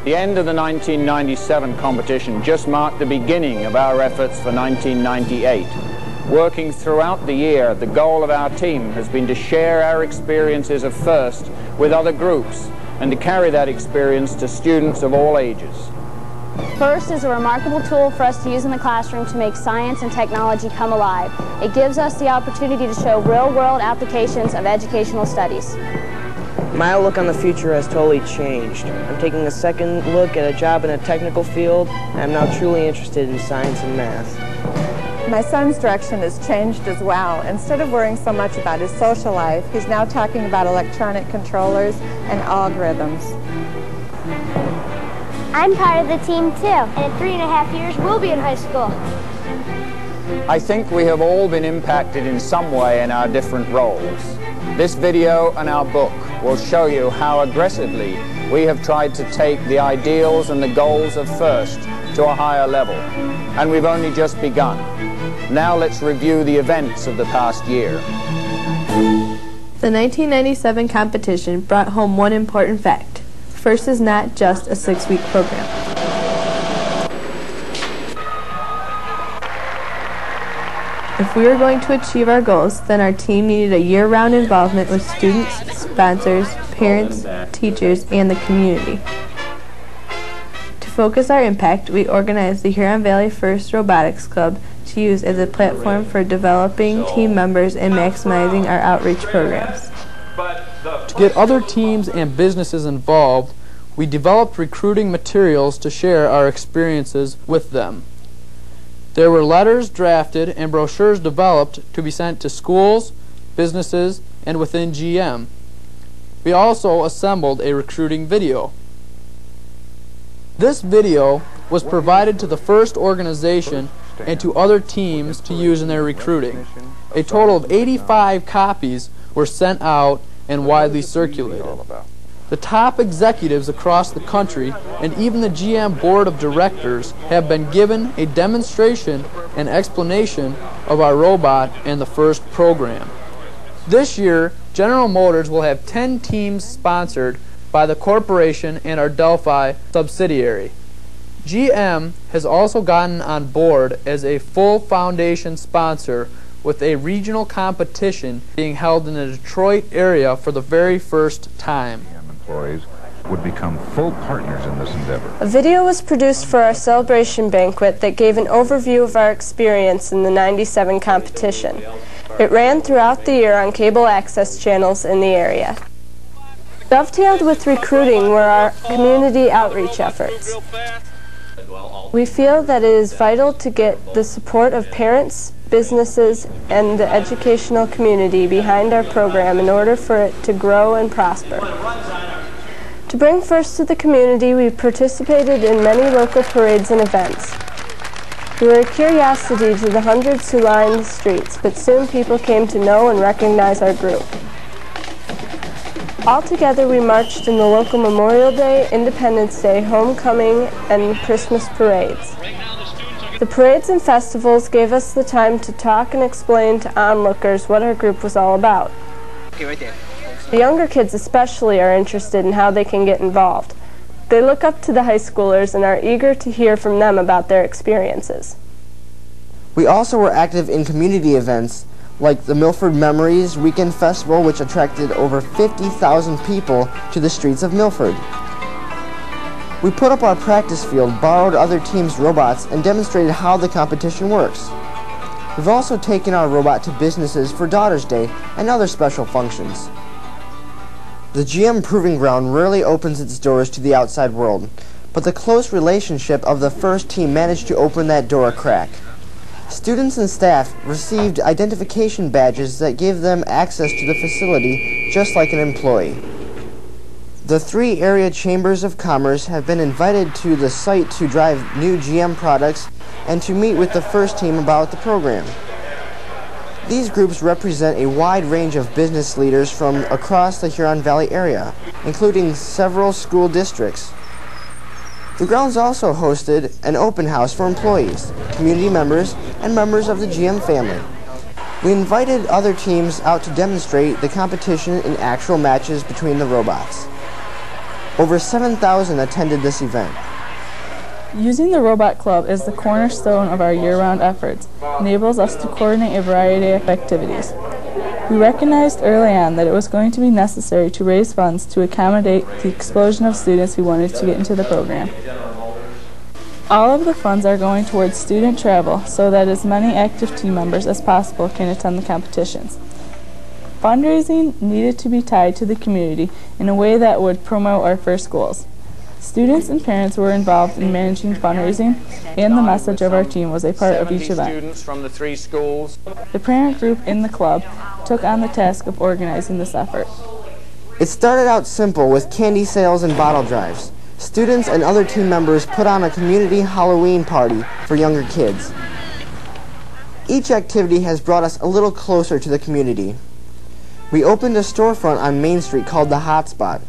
The end of the 1997 competition just marked the beginning of our efforts for 1998. Working throughout the year, the goal of our team has been to share our experiences of FIRST with other groups and to carry that experience to students of all ages. FIRST is a remarkable tool for us to use in the classroom to make science and technology come alive. It gives us the opportunity to show real-world applications of educational studies. My outlook on the future has totally changed. I'm taking a second look at a job in a technical field, and I'm now truly interested in science and math. My son's direction has changed as well. Instead of worrying so much about his social life, he's now talking about electronic controllers and algorithms. I'm part of the team too, and in 3.5 years we'll be in high school. I think we have all been impacted in some way in our different roles. This video and our book will show you how aggressively we have tried to take the ideals and the goals of FIRST to a higher level, and we've only just begun. Now let's review the events of the past year. The 1997 competition brought home one important fact. FIRST is not just a 6-week program. If we were going to achieve our goals, then our team needed a year-round involvement with students, sponsors, parents, teachers, and the community. To focus our impact, we organized the Huron Valley FIRST Robotics Club to use as a platform for developing team members and maximizing our outreach programs. To get other teams and businesses involved, we developed recruiting materials to share our experiences with them. There were letters drafted and brochures developed to be sent to schools, businesses, and within GM. We also assembled a recruiting video. This video was provided to the FIRST organization and to other teams to use in their recruiting. A total of 85 copies were sent out and widely circulated. The top executives across the country and even the GM Board of Directors have been given a demonstration and explanation of our robot and the FIRST program. This year, General Motors will have 10 teams sponsored by the corporation and our Delphi subsidiary. GM has also gotten on board as a full foundation sponsor with a regional competition being held in the Detroit area for the very first time. Employees would become full partners in this endeavor. A video was produced for our celebration banquet that gave an overview of our experience in the '97 competition. It ran throughout the year on cable access channels in the area. Dovetailed with recruiting were our community outreach efforts. We feel that it is vital to get the support of parents, businesses, and the educational community behind our program in order for it to grow and prosper. To bring FIRST to the community, we participated in many local parades and events. We were a curiosity to the hundreds who lined the streets, but soon people came to know and recognize our group. Altogether, we marched in the local Memorial Day, Independence Day, Homecoming, and Christmas parades. The parades and festivals gave us the time to talk and explain to onlookers what our group was all about. Okay, right there. The younger kids especially are interested in how they can get involved. They look up to the high schoolers and are eager to hear from them about their experiences. We also were active in community events like the Milford Memories Weekend Festival, which attracted over 50,000 people to the streets of Milford. We put up our practice field, borrowed other teams' robots, and demonstrated how the competition works. We've also taken our robot to businesses for Daughter's Day and other special functions. The GM Proving Ground rarely opens its doors to the outside world, but the close relationship of the FIRST team managed to open that door a crack. Students and staff received identification badges that gave them access to the facility just like an employee. The 3 area chambers of commerce have been invited to the site to drive new GM products and to meet with the FIRST team about the program. These groups represent a wide range of business leaders from across the Huron Valley area, including several school districts. The grounds also hosted an open house for employees, community members, and members of the GM family. We invited other teams out to demonstrate the competition in actual matches between the robots. Over 7,000 attended this event. Using the Robot Club as the cornerstone of our year-round efforts enables us to coordinate a variety of activities. We recognized early on that it was going to be necessary to raise funds to accommodate the explosion of students who wanted to get into the program. All of the funds are going towards student travel so that as many active team members as possible can attend the competitions. Fundraising needed to be tied to the community in a way that would promote our first goals. Students and parents were involved in managing fundraising, and the message of our team was a part of each event. Students from the 3 schools. The parent group in the club took on the task of organizing this effort. It started out simple with candy sales and bottle drives. Students and other team members put on a community Halloween party for younger kids. Each activity has brought us a little closer to the community. We opened a storefront on Main Street called the Hotspot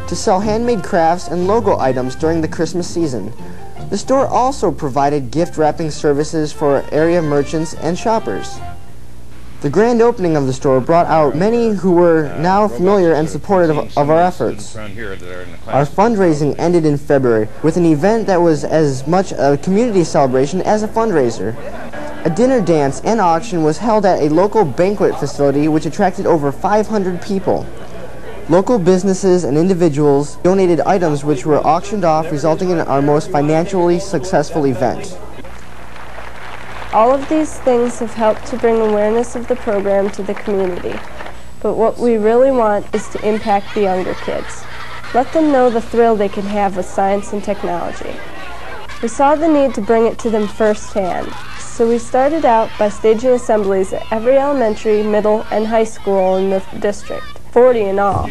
to sell handmade crafts and logo items during the Christmas season. The store also provided gift wrapping services for area merchants and shoppers. The grand opening of the store brought out many who were now familiar and supportive of our efforts. Our fundraising ended in February with an event that was as much a community celebration as a fundraiser. A dinner dance and auction was held at a local banquet facility which attracted over 500 people. Local businesses and individuals donated items which were auctioned off, resulting in our most financially successful event. All of these things have helped to bring awareness of the program to the community. But what we really want is to impact the younger kids. Let them know the thrill they can have with science and technology. We saw the need to bring it to them firsthand, so we started out by staging assemblies at every elementary, middle, and high school in the district, 40 in all.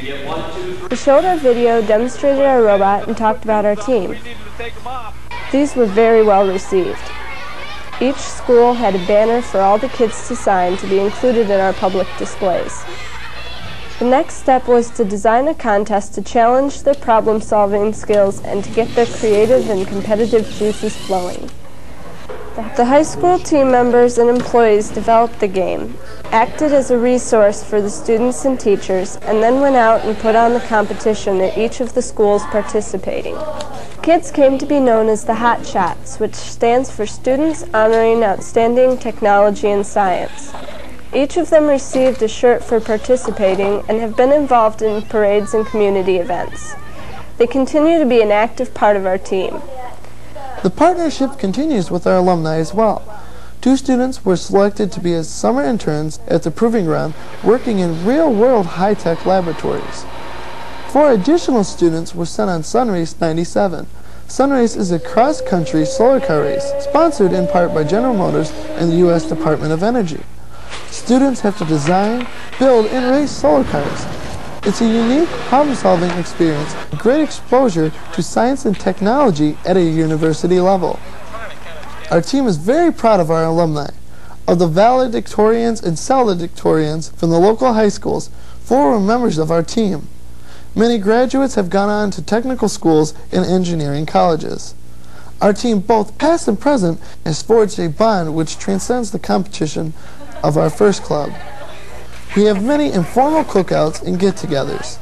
We showed our video, demonstrated our robot, and talked about our team. These were very well received. Each school had a banner for all the kids to sign to be included in our public displays. The next step was to design a contest to challenge their problem-solving skills and to get their creative and competitive juices flowing. The high school team members and employees developed the game, acted as a resource for the students and teachers, and then went out and put on the competition at each of the schools participating. Kids came to be known as the Hot Shots, which stands for Students Honoring Outstanding Technology and Science. Each of them received a shirt for participating and have been involved in parades and community events. They continue to be an active part of our team. The partnership continues with our alumni as well. 2 students were selected to be as summer interns at the Proving Ground, working in real-world high-tech laboratories. 4 additional students were sent on Sunrace 97. Sunrace is a cross-country solar car race, sponsored in part by General Motors and the U.S. Department of Energy. Students have to design, build, and race solar cars. It's a unique problem-solving experience, a great exposure to science and technology at a university level. Our team is very proud of our alumni. Of the valedictorians and salutatorians from the local high schools, 4 were members of our team. Many graduates have gone on to technical schools and engineering colleges. Our team, both past and present, has forged a bond which transcends the competition of our first club. We have many informal cookouts and get-togethers.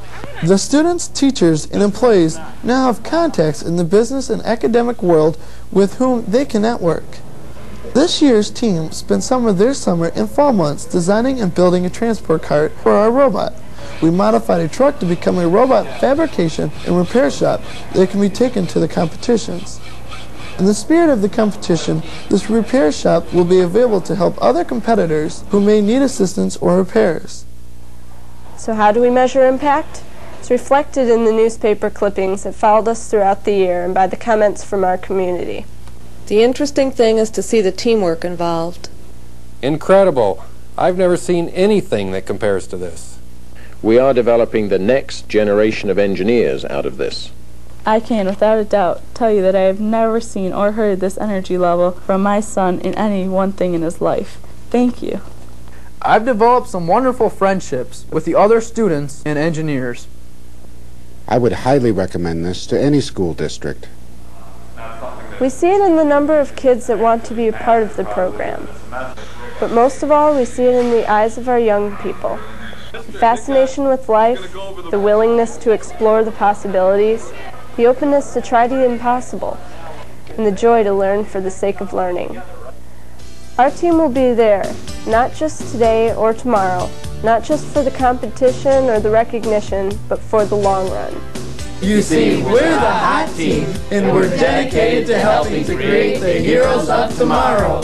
The students, teachers, and employees now have contacts in the business and academic world with whom they can network. This year's team spent some of their summer and fall months designing and building a transport cart for our robot. We modified a truck to become a robot fabrication and repair shop that can be taken to the competitions. In the spirit of the competition, this repair shop will be available to help other competitors who may need assistance or repairs. So how do we measure impact? It's reflected in the newspaper clippings that followed us throughout the year and by the comments from our community. The interesting thing is to see the teamwork involved. Incredible. I've never seen anything that compares to this. We are developing the next generation of engineers out of this. I can, without a doubt, tell you that I have never seen or heard this energy level from my son in any one thing in his life. Thank you. I've developed some wonderful friendships with the other students and engineers. I would highly recommend this to any school district. We see it in the number of kids that want to be a part of the program. But most of all, we see it in the eyes of our young people. The fascination with life, the willingness to explore the possibilities, the openness to try the impossible, and the joy to learn for the sake of learning. Our team will be there, not just today or tomorrow, not just for the competition or the recognition, but for the long run. You see, we're the hot team, and we're dedicated to helping to create the heroes of tomorrow.